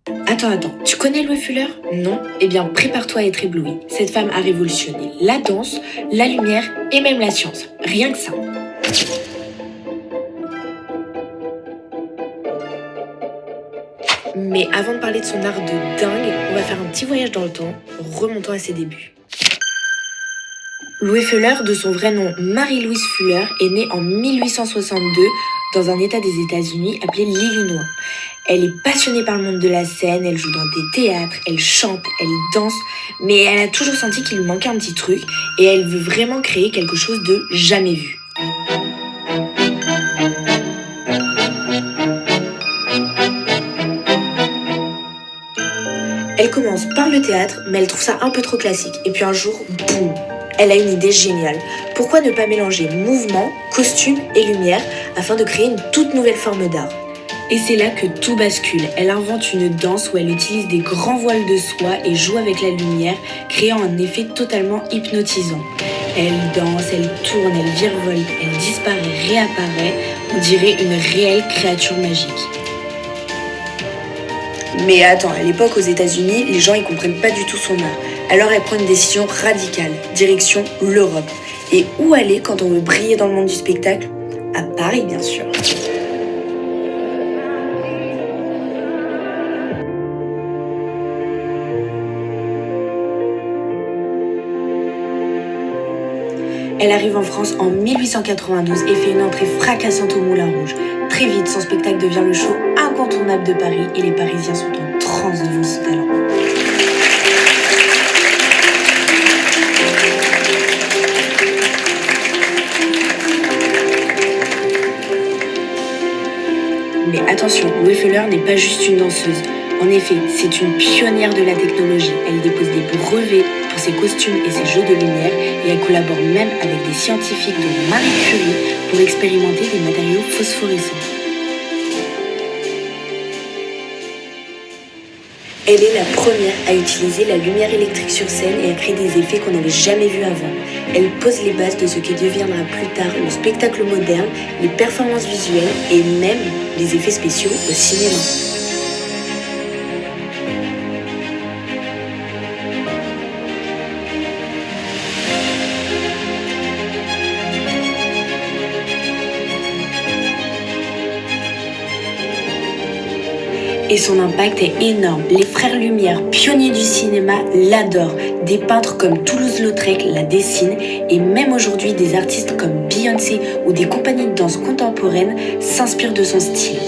Attends, tu connais Louis Fuller? Non? Eh bien, prépare-toi à être ébloui. Cette femme a révolutionné la danse, la lumière et même la science. Rien que ça. Mais avant de parler de son art de dingue, on va faire un petit voyage dans le temps, remontant à ses débuts. Louis Fuller, de son vrai nom Marie-Louise Fuller, est née en 1862 dans un état des États-Unis appelé l'Illinois. Elle est passionnée par le monde de la scène, elle joue dans des théâtres, elle chante, elle danse, mais elle a toujours senti qu'il lui manquait un petit truc et elle veut vraiment créer quelque chose de jamais vu. Elle commence par le théâtre, mais elle trouve ça un peu trop classique. Et puis un jour, boum, elle a une idée géniale. Pourquoi ne pas mélanger mouvement, costume et lumière afin de créer une toute nouvelle forme d'art? Et c'est là que tout bascule. Elle invente une danse où elle utilise des grands voiles de soie et joue avec la lumière, créant un effet totalement hypnotisant. Elle danse, elle tourne, elle virevolte, elle disparaît, réapparaît. On dirait une réelle créature magique. Mais attends, à l'époque aux États-Unis, les gens ils comprennent pas du tout son art. Alors elle prend une décision radicale, direction l'Europe. Et où aller quand on veut briller dans le monde du spectacle? À Paris bien sûr. Elle arrive en France en 1892 et fait une entrée fracassante au Moulin Rouge. Très vite, son spectacle devient le show incontournable de Paris et les Parisiens sont en transe devant ce talent. Mais attention, Louis Fuller n'est pas juste une danseuse. En effet, c'est une pionnière de la technologie. Elle dépose des brevets pour ses costumes et ses jeux de lumière et elle collabore même avec des scientifiques dont Marie Curie pour expérimenter des matériaux phosphorescents. Elle est la première à utiliser la lumière électrique sur scène et à créer des effets qu'on n'avait jamais vus avant. Elle pose les bases de ce qui deviendra plus tard le spectacle moderne, les performances visuelles et même les effets spéciaux au cinéma. Et son impact est énorme. Les frères Lumière, pionniers du cinéma, l'adorent. Des peintres comme Toulouse-Lautrec la dessinent et même aujourd'hui des artistes comme Beyoncé ou des compagnies de danse contemporaine s'inspirent de son style.